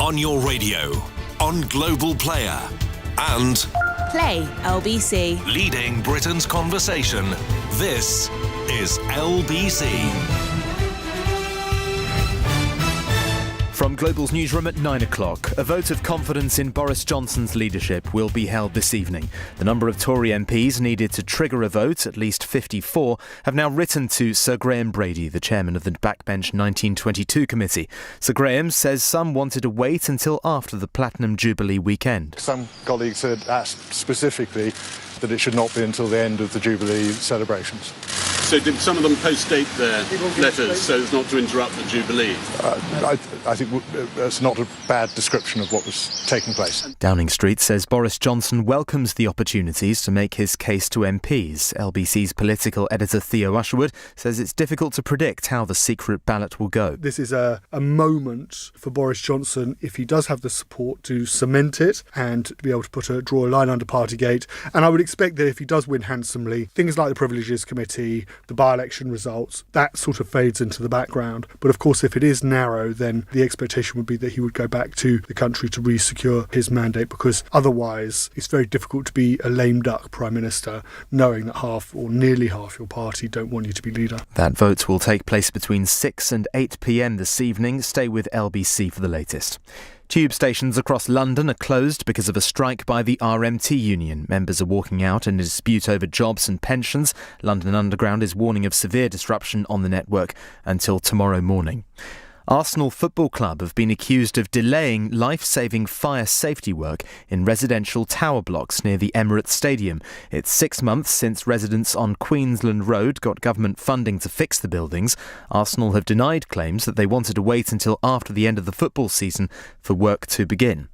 on your radio, on Global Player, and Play LBC. leading Britain's conversation. This is LBC. From Global's newsroom at 9 o'clock, a vote of confidence in Boris Johnson's leadership will be held this evening. The number of Tory MPs needed to trigger a vote, at least 54, have now written to Sir Graham Brady, the chairman of the Backbench 1922 committee. Sir Graham says some wanted to wait until after the Platinum Jubilee weekend. Some colleagues had asked specifically that it should not be until the end of the Jubilee celebrations. So did some of them post-date their letters so as not to interrupt the Jubilee? I think that's not a bad description of what was taking place. Downing Street says Boris Johnson welcomes the opportunities to make his case to MPs. LBC's political editor Theo Usherwood says it's difficult to predict how the secret ballot will go. This is a moment for Boris Johnson, if he does have the support, to cement it and to be able to draw a line under Partygate. And I would expect that if he does win handsomely, things like the Privileges Committee, the by-election results, that sort of fades into the background. But of course, if it is narrow, then the expectation would be that he would go back to the country to re-secure his mandate, because otherwise it's very difficult to be a lame duck Prime Minister, knowing that half or nearly half your party don't want you to be leader. That vote will take place between 6 and 8 p.m. this evening. Stay with LBC for the latest. Tube stations across London are closed because of a strike by the RMT union. Members are walking out in a dispute over jobs and pensions. London Underground is warning of severe disruption on the network until tomorrow morning. Arsenal Football Club have been accused of delaying life-saving fire safety work in residential tower blocks near the Emirates Stadium. It's 6 months since residents on Queensland Road got government funding to fix the buildings. Arsenal have denied claims that they wanted to wait until after the end of the football season for work to begin.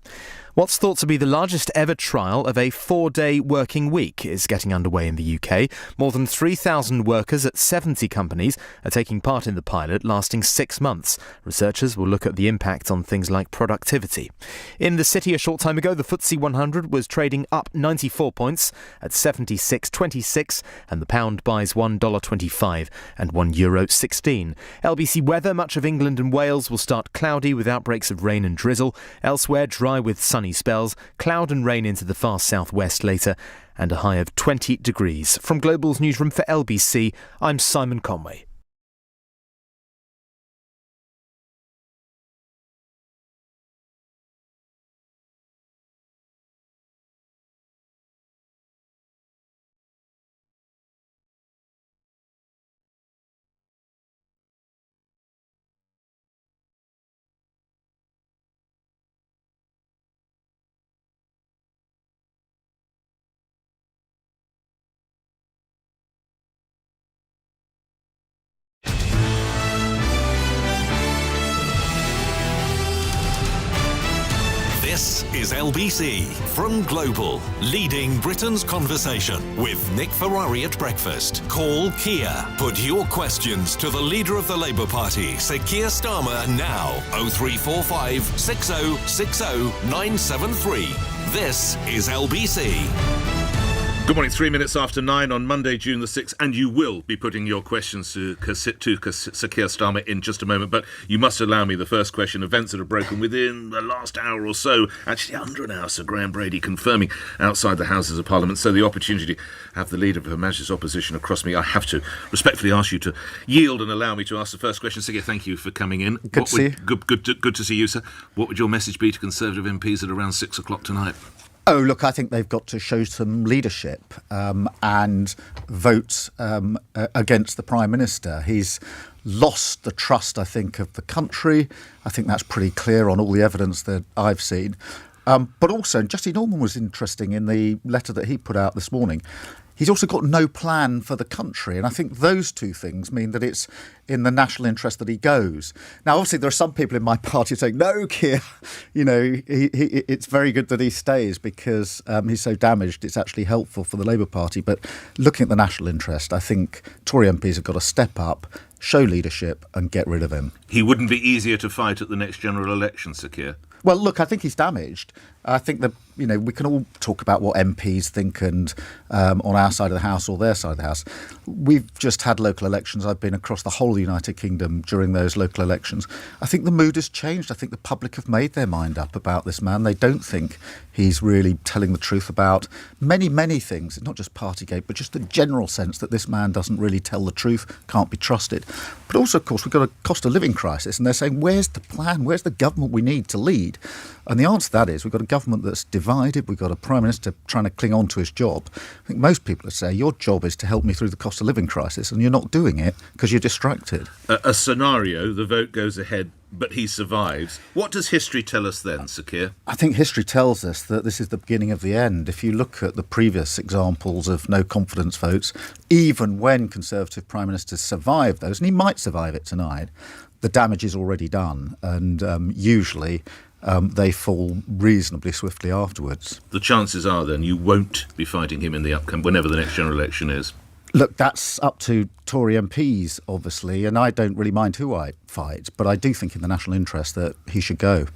What's thought to be the largest ever trial of a 4-day working week is getting underway in the UK. More than 3,000 workers at 70 companies are taking part in the pilot, lasting 6 months. Researchers will look at the impact on things like productivity. In the city a short time ago, the FTSE 100 was trading up 94 points at 76.26, and the pound buys $1.25 and €1.16. LBC weather: much of England and Wales will start cloudy with outbreaks of rain and drizzle. Elsewhere, dry with sunny spells, cloud and rain into the far southwest later, and a high of 20 degrees. From Global's newsroom for LBC, I'm Simon Conway. This is LBC from Global, leading Britain's conversation with Nick Ferrari at breakfast. Call Keir. Put your questions to the leader of the Labour Party, Sir Keir Starmer, now. 0345 6060 973. This is LBC. Good morning, 3 minutes after 9 on Monday, June the 6th, and you will be putting your questions to Sir Keir Starmer in just a moment, but you must allow me the first question. Events that have broken within the last hour or so, actually under an hour, Sir Graham Brady confirming outside the Houses of Parliament, so the opportunity to have the Leader of Her Majesty's Opposition across me, I have to respectfully ask you to yield and allow me to ask the first question. Sir Keir, thank you for coming in. Good to see you. Good to see you, sir. What would your message be to Conservative MPs at around 6 o'clock tonight? Oh, look, I think they've got to show some leadership and vote against the Prime Minister. He's lost the trust, I think, of the country. I think that's pretty clear on all the evidence that I've seen. But also, Justin Norman was interesting in the letter that he put out this morning. He's also got no plan for the country. And I think those two things mean that it's in the national interest that he goes. Now, obviously, there are some people in my party saying, no, Keir, it's very good that he stays because he's so damaged. It's actually helpful for the Labour Party. But looking at the national interest, I think Tory MPs have got to step up, show leadership and get rid of him. He wouldn't be easier to fight at the next general election, Sir Keir? Well, look, I think he's damaged. I think we can all talk about what MPs think and on our side of the House or their side of the House. We've just had local elections. I've been across the whole of the United Kingdom during those local elections. I think the mood has changed. I think the public have made their mind up about this man. They don't think he's really telling the truth about many, many things, not just Partygate, but just the general sense that this man doesn't really tell the truth, can't be trusted. But also, of course, we've got a cost of living crisis, and they're saying, where's the plan? Where's the government we need to lead? And the answer to that is we've got a government that's divided. We've got a Prime Minister trying to cling on to his job. I think most people would say, your job is to help me through the cost of living crisis, and you're not doing it because you're distracted. A scenario, the vote goes ahead, but he survives. What does history tell us then, Sir Keir? I think history tells us that this is the beginning of the end. If you look at the previous examples of no confidence votes, even when Conservative Prime Ministers survive those, and he might survive it tonight, the damage is already done, and usually they fall reasonably swiftly afterwards. The chances are then you won't be fighting him in the upcoming, whenever the next general election is. Look, that's up to Tory MPs, obviously, and I don't really mind who I fight, but I do think in the national interest that he should go.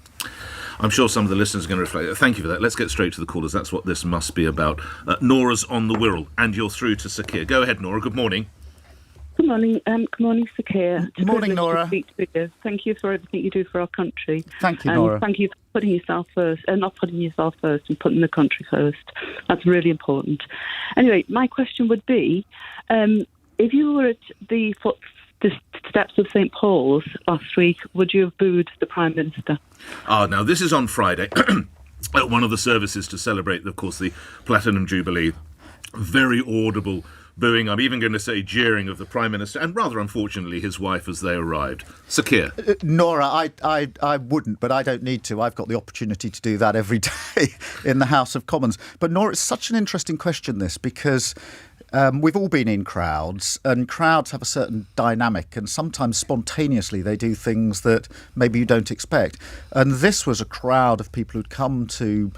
I'm sure some of the listeners are going to reflect. Thank you for that. Let's get straight to the callers. That's what this must be about. Nora's on the Wirral, and you're through to Sir Keir. Go ahead, Nora. Good morning. Good morning. Good morning, Sir Keir. Good morning, Nora. Thank you for everything you do for our country. Thank you, Nora. Thank you for putting yourself first, not putting yourself first and putting the country first. That's really important. Anyway, my question would be, if you were at the steps of St Paul's last week, would you have booed the Prime Minister? Now this is on Friday. One of the services to celebrate, of course, the Platinum Jubilee. Very audible booing, I'm even going to say jeering, of the Prime Minister and, rather unfortunately, his wife as they arrived. Sir Keir. Nora, I wouldn't, but I don't need to. I've got the opportunity to do that every day in the House of Commons. But Nora, it's such an interesting question, this, because we've all been in crowds, and crowds have a certain dynamic, and sometimes spontaneously they do things that maybe you don't expect. And this was a crowd of people who'd come to,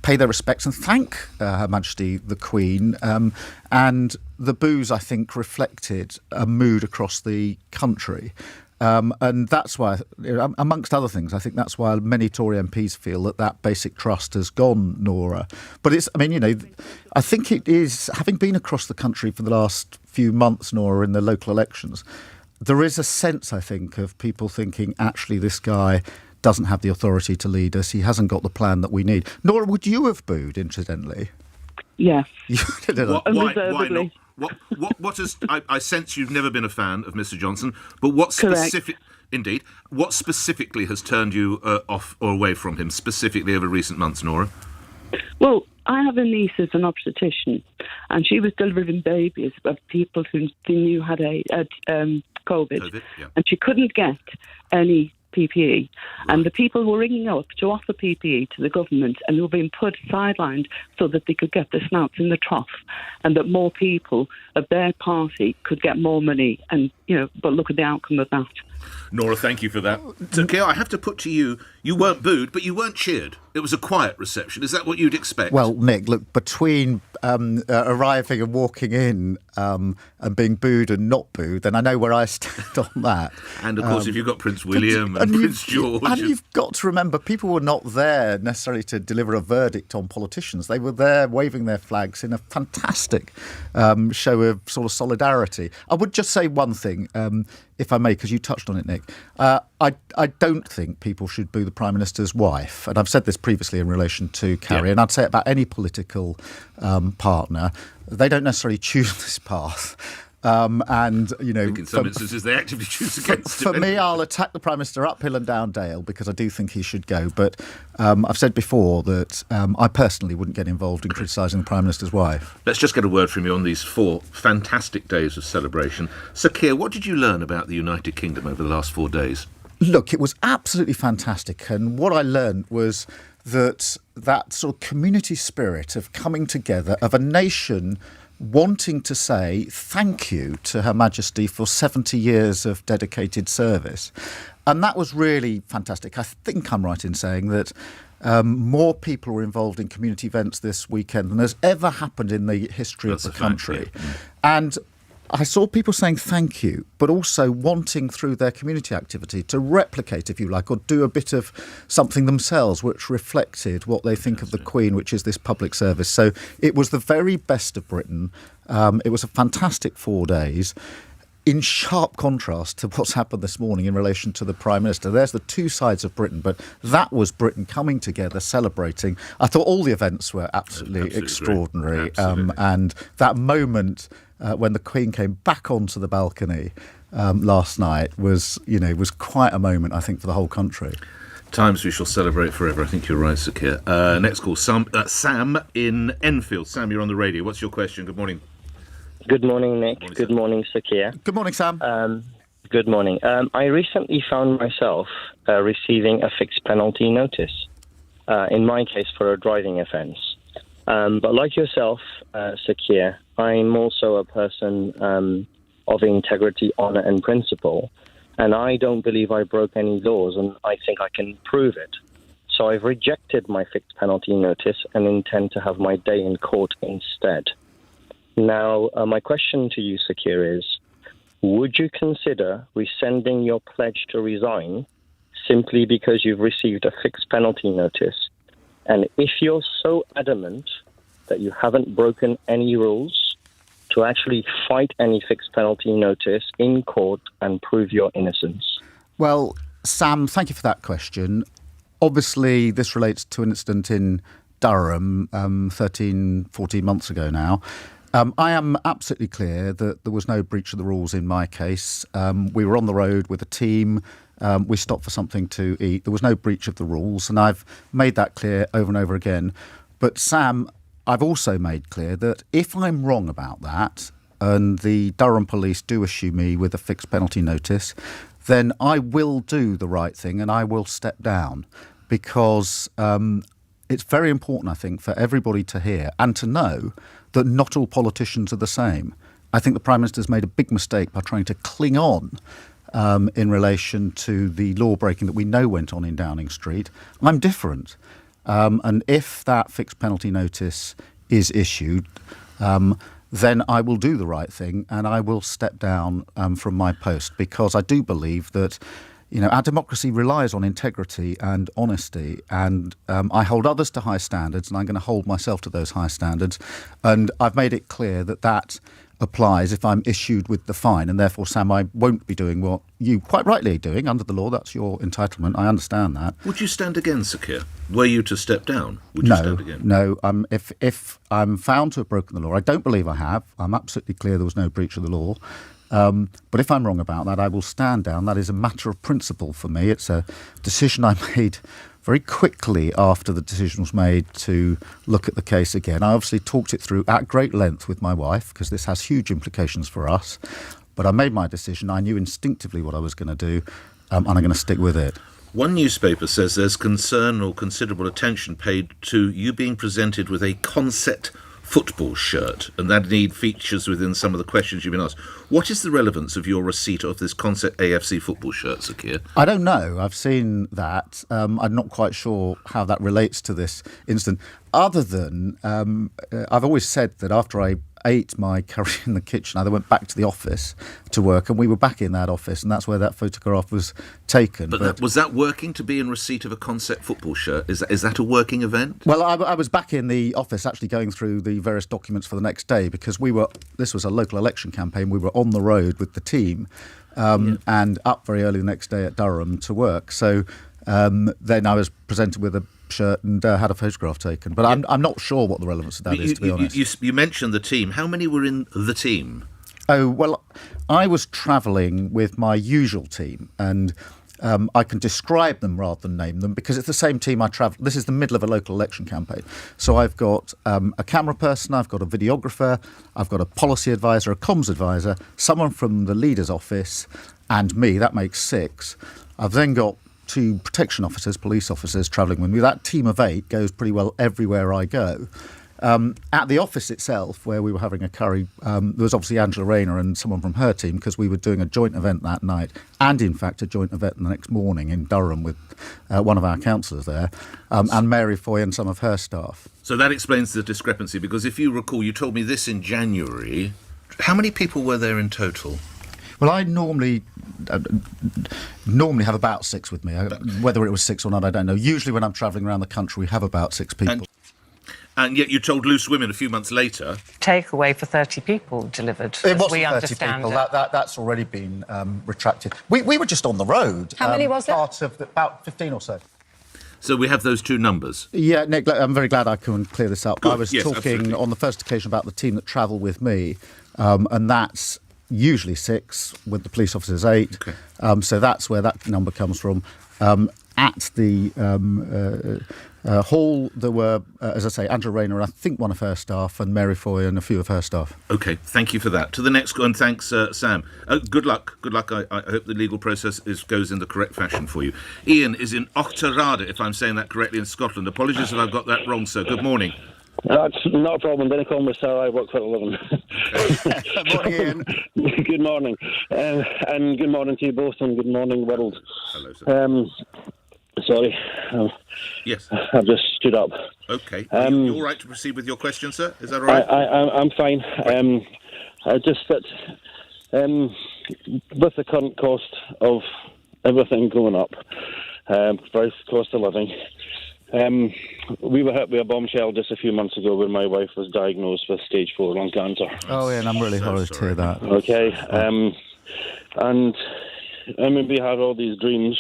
pay their respects and thank Her Majesty the Queen. And the boos, I think, reflected a mood across the country. And that's why, amongst other things, I think that's why many Tory MPs feel that basic trust has gone, Nora. But I think it is, having been across the country for the last few months, Nora, in the local elections, there is a sense, I think, of people thinking, actually, this guy doesn't have the authority to lead us. He hasn't got the plan that we need. Nora, would you have booed, incidentally? Yes. Why not? What is? I sense you've never been a fan of Mr. Johnson, but what specifically has turned you off or away from him specifically over recent months, Nora? Well, I have a niece who's an obstetrician, and she was delivering babies of people who they knew had COVID, yeah. And she couldn't get any PPE. Right. And the people were ringing up to offer PPE to the government, and they were being put sidelined so that they could get their snouts in the trough, and that more people of their party could get more money. And but look at the outcome of that. Nora, thank you for that. So, Keir, I have to put to you, you weren't booed, but you weren't cheered. It was a quiet reception. Is that what you'd expect? Well, Nick, look, between arriving and walking in and being booed and not booed, then I know where I stand on that. And, of course, if you've got Prince William and Prince George... And you've got to remember, people were not there necessarily to deliver a verdict on politicians. They were there waving their flags in a fantastic show of sort of solidarity. I would just say one thing, if I may, because you touched on it, Nick. I don't think people should boo the Prime Minister's wife. And I've said this previously in relation to Keir, and I'd say it about any political partner. They don't necessarily choose this path. I think in some instances they actively choose against it. For me, I'll attack the Prime Minister uphill and down dale because I do think he should go. But I've said before that I personally wouldn't get involved in criticising the Prime Minister's wife. Let's just get a word from you on these 4 fantastic days of celebration. Sir Keir, what did you learn about the United Kingdom over the last 4 days? Look, it was absolutely fantastic. And what I learned was that sort of community spirit of coming together, of a nation wanting to say thank you to Her Majesty for 70 years of dedicated service. And that was really fantastic. I think I'm right in saying that more people were involved in community events this weekend than has ever happened in the history of the country. And I saw people saying thank you, but also wanting through their community activity to replicate, if you like, or do a bit of something themselves which reflected what they think of the Queen, which is this public service. So it was the very best of Britain. It was a fantastic 4 days. In sharp contrast to what's happened this morning in relation to the Prime Minister. There's the two sides of Britain, but that was Britain coming together, celebrating. I thought all the events were absolutely extraordinary. And that moment when the Queen came back onto the balcony last night was quite a moment, I think, for the whole country. Times we shall celebrate forever. I think you're right, Sir Keir. Next call, Sam in Enfield. Sam, you're on the radio. What's your question? Good morning. Good morning, Nick. Good morning, Sir Keir. Good morning, Sam. Good morning. I recently found myself receiving a fixed penalty notice, in my case for a driving offence. But like yourself, Sir Keir, I'm also a person of integrity, honour and principle, and I don't believe I broke any laws, and I think I can prove it. So I've rejected my fixed penalty notice and intend to have my day in court instead. Now, my question to you, Sir Keir, is, would you consider rescinding your pledge to resign simply because you've received a fixed penalty notice? And if you're so adamant that you haven't broken any rules, to actually fight any fixed penalty notice in court and prove your innocence? Well, Sam, thank you for that question. Obviously, this relates to an incident in Durham 13, 14 months ago now. I am absolutely clear that there was no breach of the rules in my case. We were on the road with a team. We stopped for something to eat. There was no breach of the rules, and I've made that clear over and over again. But Sam, I've also made clear that if I'm wrong about that, and the Durham police do issue me with a fixed penalty notice, then I will do the right thing and I will step down, because it's very important, I think, for everybody to hear and to know that not all politicians are the same. I think the Prime Minister's made a big mistake by trying to cling on in relation to the law-breaking that we know went on in Downing Street. I'm different. And if that fixed penalty notice is issued, then I will do the right thing and I will step down from my post, because I do believe that our democracy relies on integrity and honesty, and I hold others to high standards, and I'm going to hold myself to those high standards. And I've made it clear that that applies if I'm issued with the fine, and therefore, Sam, I won't be doing what you quite rightly are doing under the law. That's your entitlement. I understand that. Would you stand again, Sir Keir? Were you to step down? Would you stand again? No. If I'm found to have broken the law, I don't believe I have. I'm absolutely clear there was no breach of the law. But if I'm wrong about that, I will stand down. That is a matter of principle for me. It's a decision I made very quickly after the decision was made to look at the case again. I obviously talked it through at great length with my wife, because this has huge implications for us. But I made my decision. I knew instinctively what I was going to do, and I'm going to stick with it. One newspaper says there's concern or considerable attention paid to you being presented with a concept football shirt, and that indeed features within some of the questions you've been asked. What is the relevance of your receipt of this Concept AFC football shirt, Sir Keir? I don't know. I've seen that. I'm not quite sure how that relates to this incident, other than I've always said that after I ate my curry in the kitchen, I then went back to the office to work, and we were back in that office, and that's where that photograph was taken. But was that working, to be in receipt of a Concept football shirt? Is that a working event? Well, I was back in the office actually going through the various documents for the next day, because this was a local election campaign. We were on the road with the team and up very early the next day at Durham to work. So then I was presented with a shirt and had a photograph taken. But I'm not sure what the relevance of that is, to be honest. You mentioned the team. How many were in the team? Oh, well, I was travelling with my usual team, and I can describe them rather than name them, because it's the same team I travel. This is the middle of a local election campaign. So I've got a camera person, I've got a videographer, I've got a policy advisor, a comms advisor, someone from the leader's office, and me. That makes 6. I've then got 2 protection officers, police officers travelling with me. That team of 8 goes pretty well everywhere I go. At the office itself, where we were having a curry, there was obviously Angela Rayner and someone from her team, because we were doing a joint event that night, and in fact a joint event the next morning in Durham with one of our councillors there, and Mary Foy and some of her staff. So that explains the discrepancy, because if you recall, you told me this in January, How many people were there in total? Well, I normally have about 6 with me. Whether it was 6 or not, I don't know. Usually when I'm travelling around the country, we have about 6 people. And yet you told Loose Women a few months later... Takeaway for 30 people delivered. It wasn't we 30 understand people. it. That's already been retracted. We were just on the road. How many was there? About 15 or so. So we have those two numbers. Yeah, Nick, I'm very glad I can clear this up. Good. I was talking absolutely. on the first occasion about the team that travel with me, and that's usually 6, with the police officers 8. Okay. So that's where that number comes from. At the hall, there were, as I say, Angela Rayner, I think one of her staff, and Mary Foy and a few of her staff. OK, thank you for that. To the next one, thanks, Sam. Good luck. Good luck. I hope the legal process goes in the correct fashion for you. Ian is in Auchterarder, if I'm saying that correctly, in Scotland. Apologies if I've got that wrong, sir. Good morning. That's not a problem. Then I call myself. I work for a living. Good morning, Ian. Good morning. And good morning to you both, and good morning, world. Hello, sir. Sorry. Yes. I've just stood up. OK. You all right to proceed with your question, sir? Is that all right? I'm fine. Just that with the current cost of everything going up, price, cost of living, we were hit with a bombshell just a few months ago when my wife was diagnosed with stage 4 lung cancer. Oh, yeah, and I'm really sorry to hear that. Okay. And I mean, we had all these dreams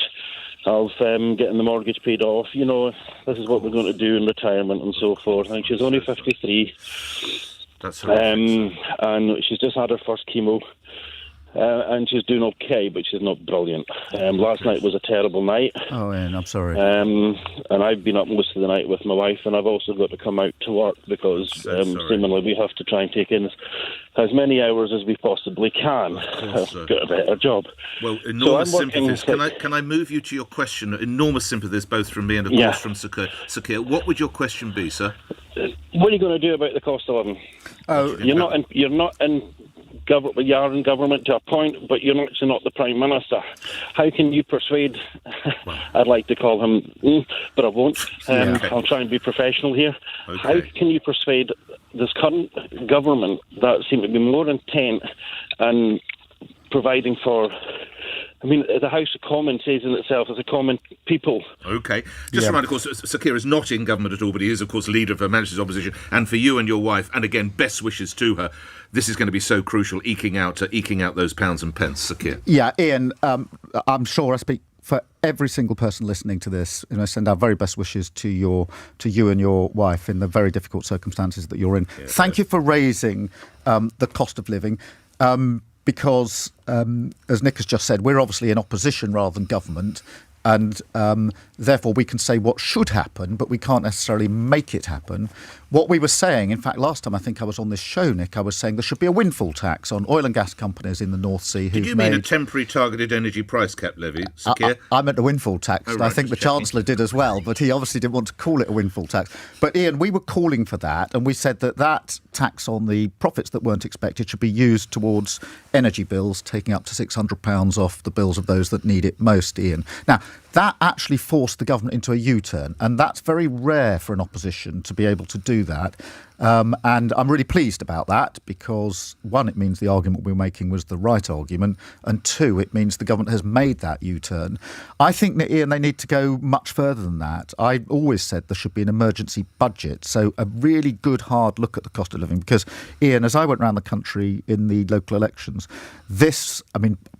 of getting the mortgage paid off. You know, this is what we're going to do in retirement and so forth. And she's only 53. That's right. And she's just had her first chemo. And she's doing okay, but she's not brilliant. Last night was a terrible night. Oh, Ian, I'm sorry. And I've been up most of the night with my wife, and I've also got to come out to work because seemingly we have to try and take in as many hours as we possibly can to get a better job. Well, enormous sympathies. Can I move you to your question? Enormous sympathies, both from me and, of course, from Sir Keir. What would your question be, sir? What are you going to do about the cost of living? You're not in government. You are in government to a point, but you're actually not the Prime Minister. How can you persuade... I'd like to call him, but I won't. I'll try and be professional here. Okay. How can you persuade this current government that seem to be more intent and providing for... I mean, the House of Commons says in itself as a common people. OK. Just remind, of course, Sir Keir is not in government at all, but he is, of course, leader of Her Majesty's Opposition. And for you and your wife, and again, best wishes to her, this is going to be so crucial, eking out those pounds and pence, Sir Keir. Yeah, Ian, I'm sure I speak for every single person listening to this. You know, send our very best wishes to you and your wife in the very difficult circumstances that you're in. Yes, Thank you for raising the cost of living. Because, as Nick has just said, we're obviously in opposition rather than government, and therefore we can say what should happen, but we can't necessarily make it happen. What we were saying, in fact, last time I think I was on this show, Nick, I was saying there should be a windfall tax on oil and gas companies in the North Sea. Did you mean a temporary targeted energy price cap levy, Sir Keir? I meant a windfall tax. Oh, right, I think the Chancellor did as well, but he obviously didn't want to call it a windfall tax. But, Ian, we were calling for that, and we said that tax on the profits that weren't expected should be used towards energy bills, taking up to £600 off the bills of those that need it most, Ian. Now, that actually forced the government into a U-turn, and that's very rare for an opposition to be able to do that. And I'm really pleased about that because, one, it means the argument we were making was the right argument, and two, it means the government has made that U-turn. I think, Ian, they need to go much further than that. I always said there should be an emergency budget, so a really good hard look at the cost of living because, Ian, as I went around the country in the local elections,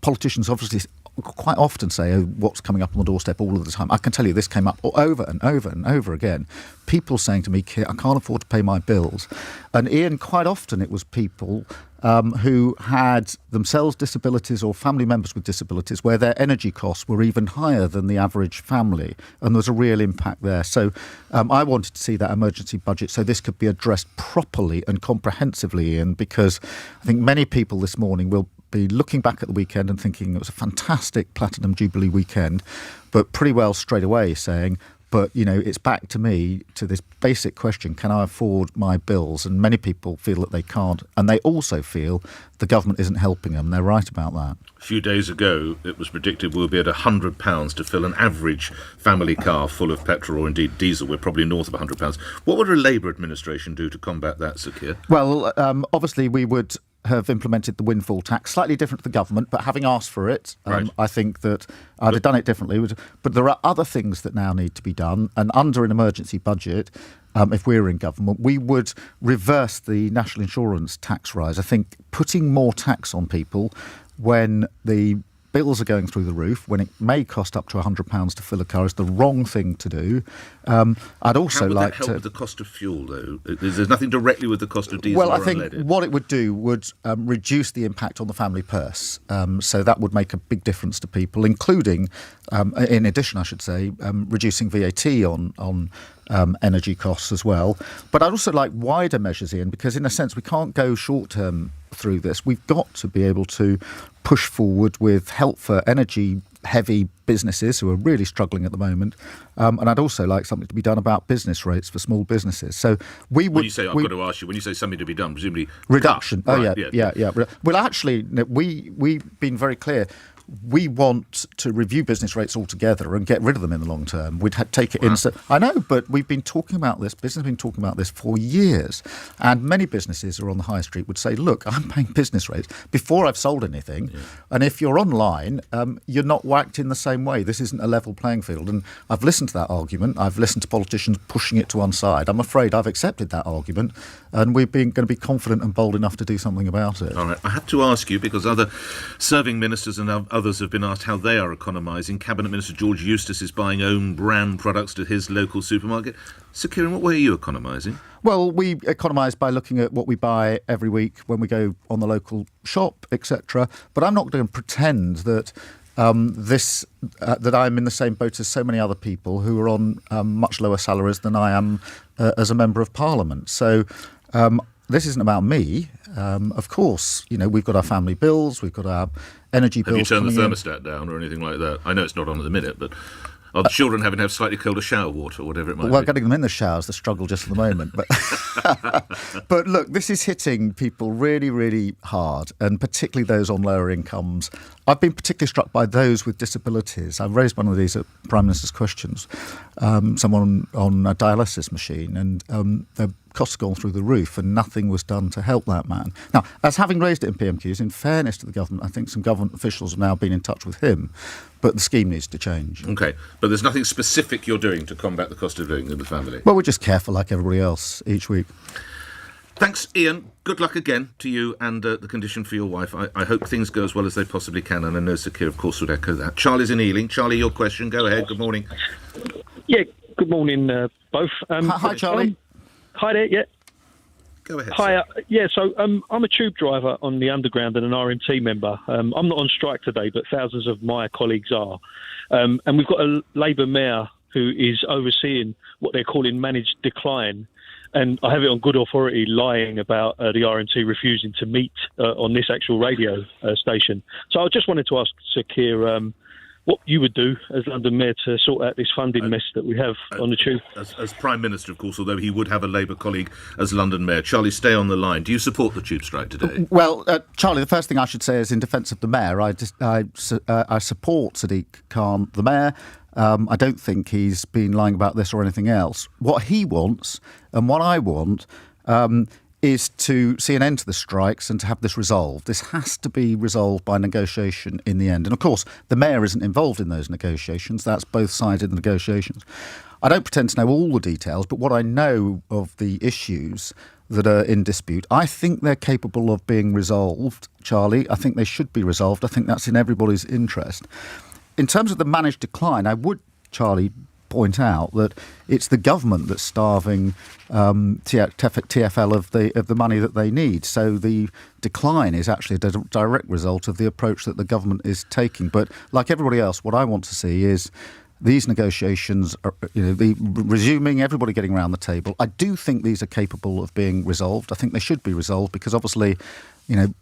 politicians obviously quite often say, what's coming up on the doorstep all of the time. I can tell you this came up over and over and over again. People saying to me, Keir, I can't afford to pay my bills. And Ian, quite often it was people who had themselves disabilities or family members with disabilities where their energy costs were even higher than the average family. And there was a real impact there. So I wanted to see that emergency budget so this could be addressed properly and comprehensively, Ian, because I think many people this morning will be looking back at the weekend and thinking it was a fantastic Platinum Jubilee weekend, but pretty well straight away saying, but, you know, it's back to me, to this basic question, can I afford my bills? And many people feel that they can't. And they also feel the government isn't helping them. They're right about that. A few days ago, it was predicted we'll be at £100 to fill an average family car full of petrol or indeed diesel. We're probably north of £100. What would a Labour administration do to combat that, Sir Keir? Well, obviously we would have implemented the windfall tax, slightly different to the government, but having asked for it, Right. I think that I'd have done it differently. But there are other things that now need to be done, and under an emergency budget, if we were in government, we would reverse the national insurance tax rise. I think putting more tax on people when the bills are going through the roof, when it may cost up to £100 to fill a car, is the wrong thing to do. I'd also How would like that help to. with the cost of fuel, though? There's nothing directly with the cost of diesel Well, or I think unleaded. what it would do would reduce the impact on the family purse. So that would make a big difference to people, including, in addition, I should say, reducing VAT on energy costs as well. But I'd also like wider measures, Ian, because in a sense we can't go short-term through this. We've got to be able to push forward with help for energy-heavy businesses who are really struggling at the moment. And I'd also like something to be done about business rates for small businesses. So we would. When you say, I've got to ask you, when you say something to be done, presumably reduction. cut. Oh, Right, yeah. Well, actually, we've been very clear. We want to review business rates altogether and get rid of them in the long term. We'd take it in. I know, but we've been talking about this. Business has been talking about this for years. And many businesses who are on the high street would say, look, I'm paying business rates before I've sold anything. Yeah. And if you're online, you're not whacked in the same way. This isn't a level playing field. And I've listened to that argument. I've listened to politicians pushing it to one side. I'm afraid I've accepted that argument. And we're going to be confident and bold enough to do something about it. All right. I have to ask you, because other serving ministers and others have been asked how they are economising. Cabinet Minister George Eustace is buying own brand products to his local supermarket. So, Keir, in what way are you economising? Well, we economise by looking at what we buy every week when we go on the local shop, etc. But I'm not going to pretend that that I'm in the same boat as so many other people who are on much lower salaries than I am as a member of Parliament. So this isn't about me. Of course, we've got our family bills, we've got our energy bills. Have you turned the thermostat down or anything like that? I know it's not on at the minute, but are the children having to have slightly colder shower water or whatever it might be? Well, getting them in the shower's the struggle just for the moment. But look, this is hitting people really, really hard, and particularly those on lower incomes. I've been particularly struck by those with disabilities. I've raised one of these at Prime Minister's Questions, someone on a dialysis machine, and the costs have gone through the roof and nothing was done to help that man. Now, as having raised it in PMQs, in fairness to the government, I think some government officials have now been in touch with him, but the scheme needs to change. OK, but there's nothing specific you're doing to combat the cost of living in the family? Well, we're just careful like everybody else each week. Thanks, Ian. Good luck again to you and the condition for your wife. I hope things go as well as they possibly can, and I know Sir Keir, of course, would echo that. Charlie's in Ealing. Charlie, your question. Go ahead. Good morning. Yeah, good morning, both. Hi, Charlie. Hi there, yeah. Go ahead. Hi, so I'm a tube driver on the Underground and an RMT member. I'm not on strike today, but thousands of my colleagues are. And we've got a Labour mayor who is overseeing what they're calling managed decline. And I have it on good authority lying about the RMT refusing to meet on this actual radio station. So I just wanted to ask Sir Keir what you would do as London Mayor to sort out this funding mess that we have on the tube. As Prime Minister, of course, although he would have a Labour colleague as London Mayor. Charlie, stay on the line. Do you support the tube strike today? Well, Charlie, the first thing I should say is in defence of the Mayor, I support Sadiq Khan, the Mayor. I don't think he's been lying about this or anything else. What he wants and what I want is to see an end to the strikes and to have this resolved. This has to be resolved by negotiation in the end. And of course, the Mayor isn't involved in those negotiations. That's both sides of the negotiations. I don't pretend to know all the details, but what I know of the issues that are in dispute, I think they're capable of being resolved, Charlie. I think they should be resolved. I think that's in everybody's interest. In terms of the managed decline, I would, Charlie, point out that it's the government that's starving TfL of the money that they need. So the decline is actually a direct result of the approach that the government is taking. But like everybody else, what I want to see is these negotiations are, resuming, everybody getting around the table. I do think these are capable of being resolved. I think they should be resolved because obviously,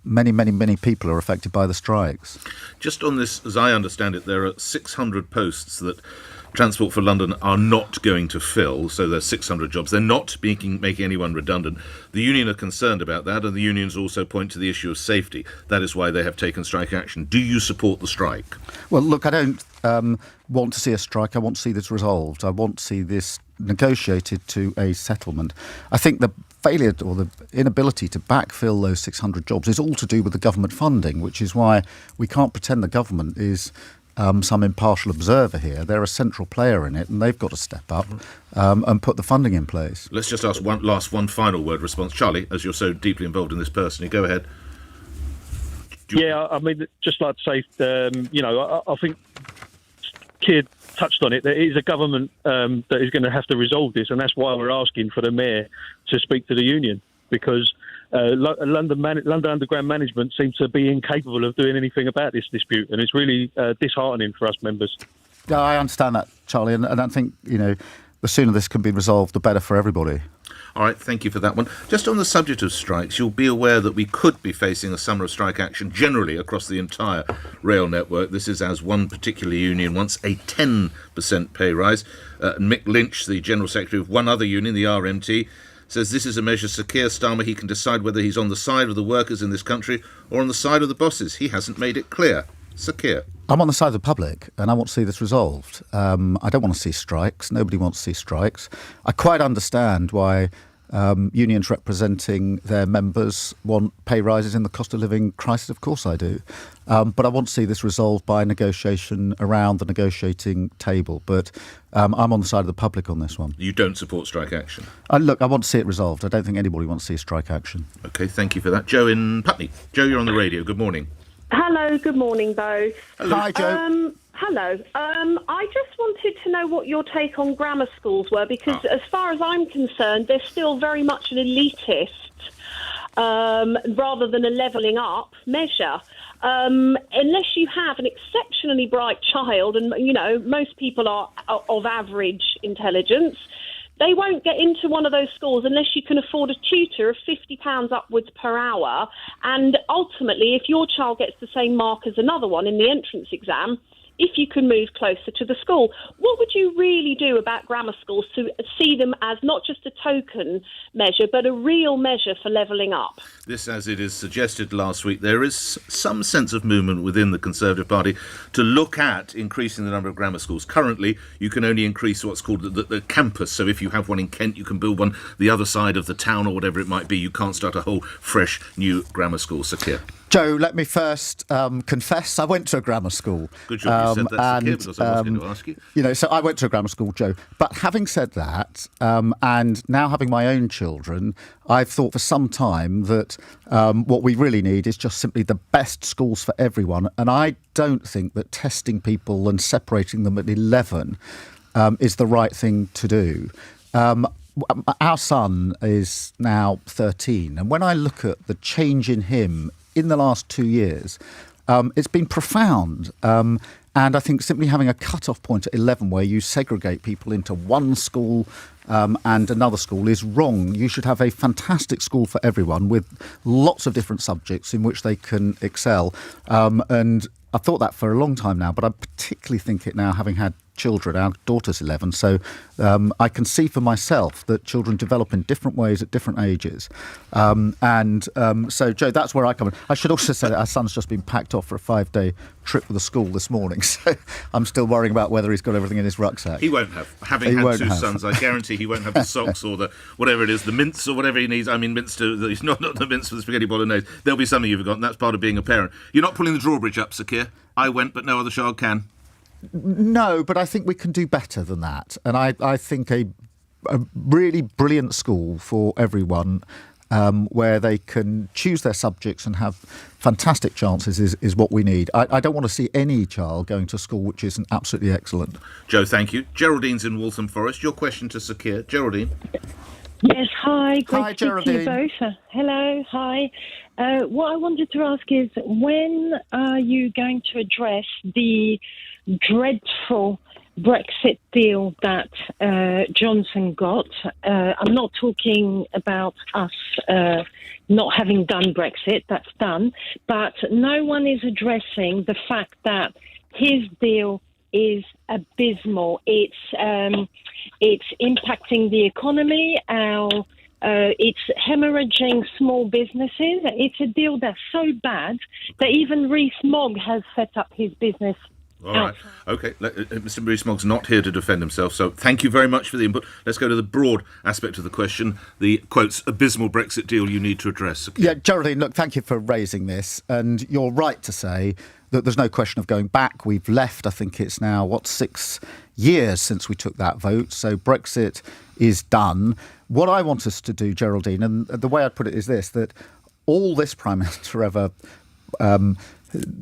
many people are affected by the strikes. Just on this, as I understand it, there are 600 posts that Transport for London are not going to fill, so there's 600 jobs. They're not making anyone redundant. The union are concerned about that, and the unions also point to the issue of safety. That is why they have taken strike action. Do you support the strike? Well, look, I don't want to see a strike. I want to see this resolved. I want to see this negotiated to a settlement. I think the failure or the inability to backfill those 600 jobs is all to do with the government funding, which is why we can't pretend the government is some impartial observer here. They're a central player in it, and they've got to step up and put the funding in place. Let's just ask one final word response. Charlie, as you're so deeply involved in this personally, go ahead. Yeah, I mean, just like to say, I think Keir touched on it. There is a government that is going to have to resolve this, and that's why we're asking for the Mayor to speak to the union, because London Underground management seems to be incapable of doing anything about this dispute, and it's really disheartening for us members. Yeah, I understand that, Charlie, and I think, the sooner this can be resolved, the better for everybody. All right, thank you for that one. Just on the subject of strikes, you'll be aware that we could be facing a summer of strike action generally across the entire rail network. This is as one particular union wants a 10% pay rise. Mick Lynch, the General Secretary of one other union, the RMT, says this is a measure Sir Keir Starmer, he can decide whether he's on the side of the workers in this country or on the side of the bosses. He hasn't made it clear. Sir Keir. I'm on the side of the public, and I want to see this resolved. I don't want to see strikes. Nobody wants to see strikes. I quite understand why unions representing their members want pay rises in the cost of living crisis. Of course I do. But I want to see this resolved by negotiation around the negotiating table. But I'm on the side of the public on this one. You don't support strike action? Look, I want to see it resolved. I don't think anybody wants to see strike action. OK, thank you for that. Joe in Putney. Joe, you're on the radio. Good morning. Hello, good morning, both. Hello. Hi, Joe. Hello. I just wanted to know what your take on grammar schools were, because as far as I'm concerned, they're still very much an elitist rather than a levelling up measure. Unless you have an exceptionally bright child, and, most people are of average intelligence, they won't get into one of those schools unless you can afford a tutor of £50 upwards per hour. And ultimately, if your child gets the same mark as another one in the entrance exam, if you can move closer to the school. What would you really do about grammar schools to see them as not just a token measure, but a real measure for levelling up? This, as it is suggested last week, there is some sense of movement within the Conservative Party to look at increasing the number of grammar schools. Currently, you can only increase what's called the campus. So if you have one in Kent, you can build one the other side of the town or whatever it might be. You can't start a whole fresh new grammar school. Sir Keir. Joe, let me first confess, I went to a grammar school. Good job you said that, Sir Keir, because I was going to ask you. So I went to a grammar school, Joe. But having said that, and now having my own children, I've thought for some time that what we really need is just simply the best schools for everyone. And I don't think that testing people and separating them at 11 is the right thing to do. Our son is now 13, and when I look at the change in him in the last 2 years, it's been profound. And I think simply having a cut-off point at 11 where you segregate people into one school and another school is wrong. You should have a fantastic school for everyone with lots of different subjects in which they can excel. And I've thought that for a long time now, but I particularly think it now, having had children. Our daughter's 11, so I can see for myself that children develop in different ways at different ages. So, Joe, that's where I come in. I should also say that our son's just been packed off for a 5-day trip with the school this morning, so I'm still worrying about whether he's got everything in his rucksack. He won't have. Having had two sons, I guarantee he won't have the socks or the whatever it is, the mince or whatever he needs. I mean, mince to it's not the mince for the spaghetti bolognese. There'll be something you've forgotten. That's part of being a parent. You're not pulling the drawbridge up, Sir Keir. I went, but no other child can. No, but I think we can do better than that. And I think a really brilliant school for everyone where they can choose their subjects and have fantastic chances is what we need. I don't want to see any child going to school which isn't absolutely excellent. Joe, thank you. Geraldine's in Waltham Forest. Your question to Sir Keir. Geraldine. Yes, hi. Great to Geraldine. speak to you both. Hello, hi. What I wanted to ask is, when are you going to address the dreadful Brexit deal that Johnson got? I'm not talking about us not having done Brexit, that's done, but no one is addressing the fact that his deal is abysmal. It's impacting the economy. It's hemorrhaging small businesses. It's a deal that's so bad that even Rees-Mogg has set up his business. All right. OK. Mr. Rees-Mogg's not here to defend himself, so thank you very much for the input. Let's go to the broad aspect of the question, the, quotes, abysmal Brexit deal you need to address. Okay. Yeah, Geraldine, look, thank you for raising this. And you're right to say that there's no question of going back. We've left, I think it's now, 6 years since we took that vote. So Brexit is done. What I want us to do, Geraldine, and the way I'd put it is this, that all this Prime Minister ever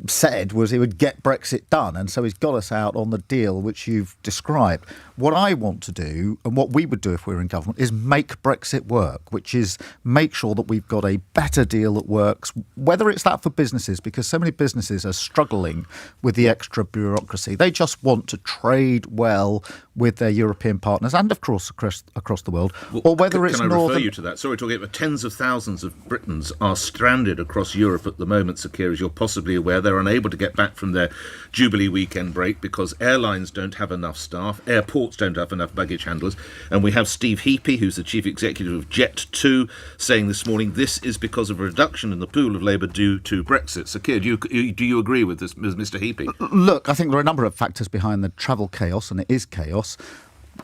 said was he would get Brexit done, and so he's got us out on the deal which you've described. What I want to do, and what we would do if we were in government, is make Brexit work, which is make sure that we've got a better deal that works, whether it's that for businesses, because so many businesses are struggling with the extra bureaucracy. They just want to trade well with their European partners and, of course, across the world, or whether it's Can I northern... refer you to that? Sorry, talking about tens of thousands of Britons are stranded across Europe at the moment, Sir Keir, as you're possibly aware. They're unable to get back from their Jubilee weekend break because airlines don't have enough staff, airports don't have enough baggage handlers, and we have Steve Heapy, who's the chief executive of Jet2, saying this morning this is because of a reduction in the pool of labour due to Brexit. Sir Keir, do you agree with this, Mr. Heapy? Look, I think there are a number of factors behind the travel chaos, and it is chaos.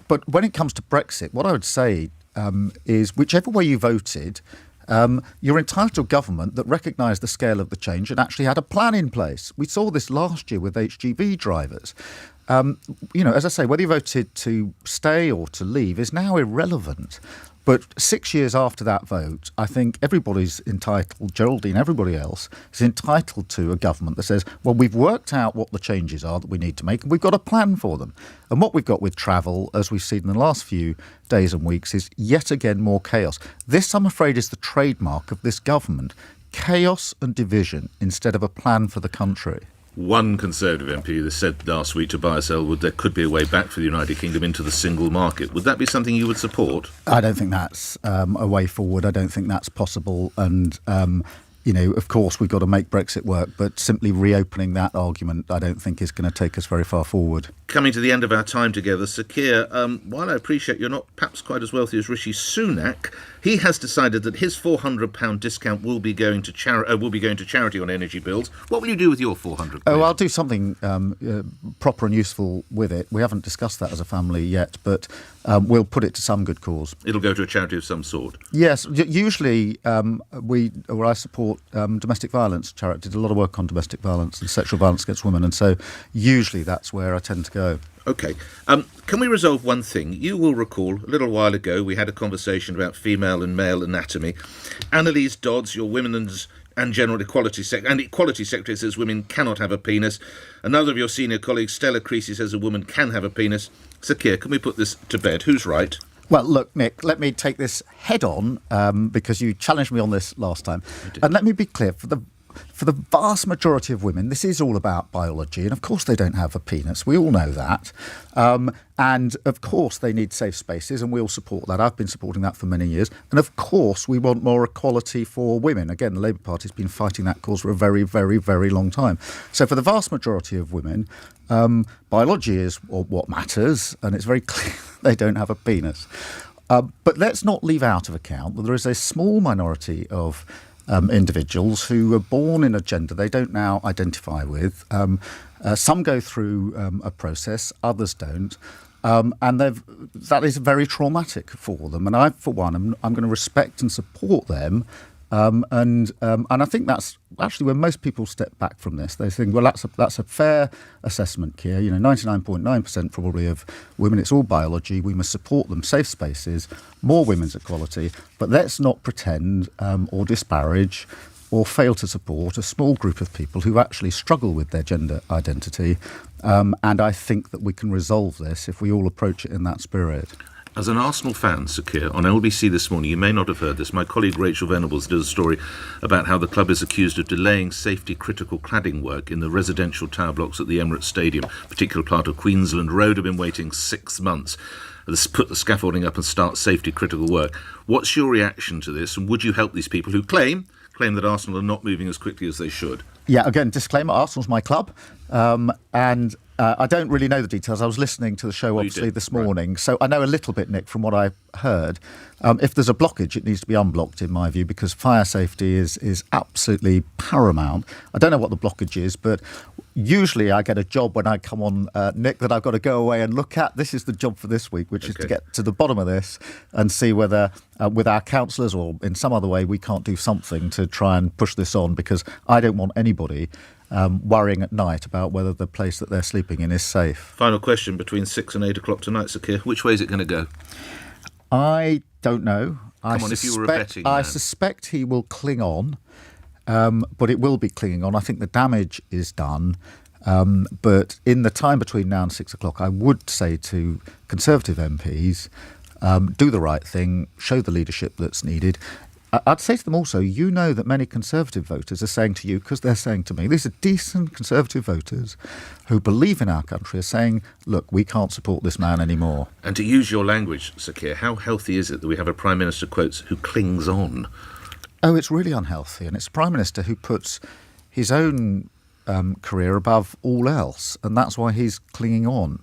But when it comes to Brexit, what I would say is whichever way you voted, you're entitled to a government that recognised the scale of the change and actually had a plan in place. We saw this last year with HGV drivers. As I say, whether you voted to stay or to leave is now irrelevant. But 6 years after that vote, I think everybody's entitled, Geraldine, everybody else, is entitled to a government that says, well, we've worked out what the changes are that we need to make, and we've got a plan for them. And what we've got with travel, as we've seen in the last few days and weeks, is yet again more chaos. This, I'm afraid, is the trademark of this government. Chaos and division instead of a plan for the country. One Conservative MP said last week to buy-sell there could be a way back for the United Kingdom into the single market. Would that be something you would support? I don't think that's a way forward. I don't think that's possible. And, of course, we've got to make Brexit work, but simply reopening that argument I don't think is going to take us very far forward. Coming to the end of our time together, Sir Keir, while I appreciate you're not perhaps quite as wealthy as Rishi Sunak, he has decided that his £400 discount will be going to charity on energy bills. What will you do with your £400? Oh, I'll do something proper and useful with it. We haven't discussed that as a family yet, but we'll put it to some good cause. It'll go to a charity of some sort? Yes. Usually I support domestic violence charity. Did a lot of work on domestic violence and sexual violence against women, and so usually that's where I tend to go. OK. Can we resolve one thing? You will recall a little while ago we had a conversation about female and male anatomy. Annalise Dodds, your Women's and General Equality Secretary, says women cannot have a penis. Another of your senior colleagues, Stella Creasy, says a woman can have a penis. Sir Keir, can we put this to bed? Who's right? Well, look, Nick, let me take this head on because you challenged me on this last time. And let me be clear, for the vast majority of women, this is all about biology. And of course they don't have a penis. We all know that. And of course they need safe spaces, and we'll support that. I've been supporting that for many years. And of course we want more equality for women. Again, the Labour Party's been fighting that cause for a very, very, very long time. So for the vast majority of women, biology is what matters, and it's very clear they don't have a penis. But let's not leave out of account that there is a small minority of individuals who were born in a gender they don't now identify with. Some go through a process, others don't. And that is very traumatic for them. And I, for one, I'm going to respect and support them. And I think that's actually when most people step back from this. They think, well, that's a fair assessment, Keir. 99.9% probably of women, it's all biology. We must support them. Safe spaces, more women's equality. But let's not pretend or disparage or fail to support a small group of people who actually struggle with their gender identity. And I think that we can resolve this if we all approach it in that spirit. As an Arsenal fan, Sir Keir, on LBC this morning, you may not have heard this, my colleague Rachel Venables did a story about how the club is accused of delaying safety-critical cladding work in the residential tower blocks at the Emirates Stadium. A particular part of Queensland Road have been waiting 6 months. Let's put the scaffolding up and start safety-critical work. What's your reaction to this, and would you help these people who claim that Arsenal are not moving as quickly as they should? Yeah, again, disclaimer, Arsenal's my club. And I don't really know the details. I was listening to the show, obviously, this morning. Right. So I know a little bit, Nick, from what I heard. If there's a blockage, it needs to be unblocked, in my view, because fire safety is absolutely paramount. I don't know what the blockage is, but usually I get a job when I come on, Nick, that I've got to go away and look at. This is the job for this week, which is to get to the bottom of this and see whether, with our councillors or in some other way, we can't do something to try and push this on, because I don't want anybody worrying at night about whether the place that they're sleeping in is safe. Final question, between 6 and 8 o'clock tonight, Sir Keir, which way is it going to go? I don't know. If you were a betting man. I suspect he will cling on, but it will be clinging on. I think the damage is done. But in the time between now and 6 o'clock, I would say to Conservative MPs, do the right thing, show the leadership that's needed. I'd say to them also, you know that many Conservative voters are saying to you, because they're saying to me, these are decent Conservative voters who believe in our country, are saying, look, we can't support this man anymore. And to use your language, Sir Keir, how healthy is it that we have a Prime Minister, quotes, who clings on? Oh, it's really unhealthy. And it's a Prime Minister who puts his own career above all else. And that's why he's clinging on.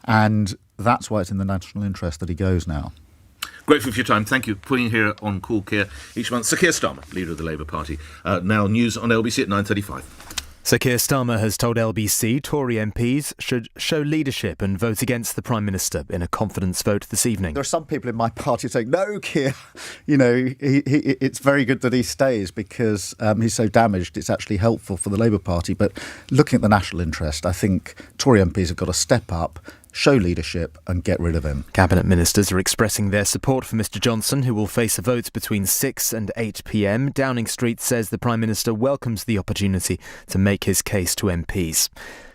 And that's why it's in the national interest that he goes now. Grateful for your time. Thank you for being here on Call Keir each month. Sir Keir Starmer, leader of the Labour Party. Now news on LBC at 9:35. Sir Keir Starmer has told LBC Tory MPs should show leadership and vote against the Prime Minister in a confidence vote this evening. There are some people in my party saying, no, Keir, it's very good that he stays because he's so damaged. It's actually helpful for the Labour Party. But looking at the national interest, I think Tory MPs have got to step up, show leadership and get rid of him. Cabinet ministers are expressing their support for Mr Johnson, who will face a vote between 6 and 8 p.m. Downing Street says the Prime Minister welcomes the opportunity to make his case to MPs.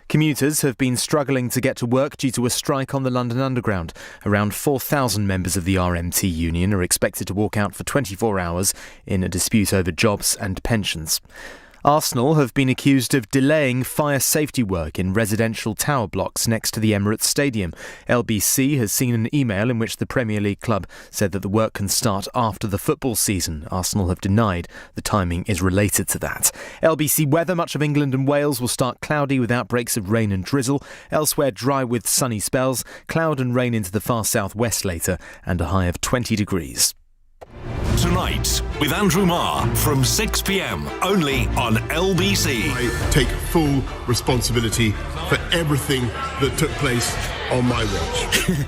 Commuters have been struggling to get to work due to a strike on the London Underground. Around 4,000 members of the RMT union are expected to walk out for 24 hours in a dispute over jobs and pensions. Arsenal have been accused of delaying fire safety work in residential tower blocks next to the Emirates Stadium. LBC has seen an email in which the Premier League club said that the work can start after the football season. Arsenal have denied the timing is related to that. LBC weather, much of England and Wales will start cloudy with outbreaks of rain and drizzle. Elsewhere dry with sunny spells, cloud and rain into the far southwest later, and a high of 20 degrees. Tonight, with Andrew Marr from 6 p.m, only on LBC. I take full responsibility for everything that took place on my watch.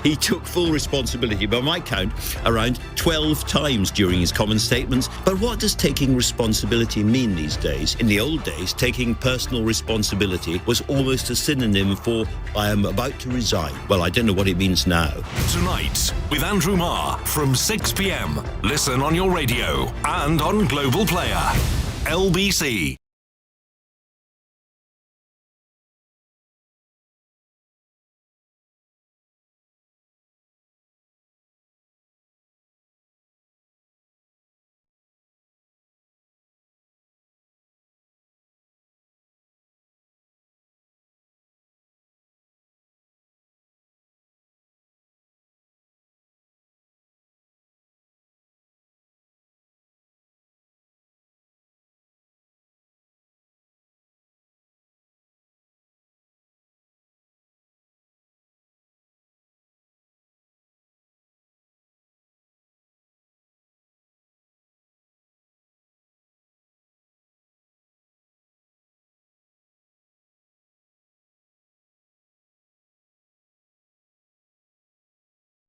He took full responsibility, by my count, around 12 times during his common statements. But what does taking responsibility mean these days? In the old days, taking personal responsibility was almost a synonym for I am about to resign. Well, I don't know what it means now. Tonight, with Andrew Marr from 6 p.m. Listen on your radio and on Global Player. LBC.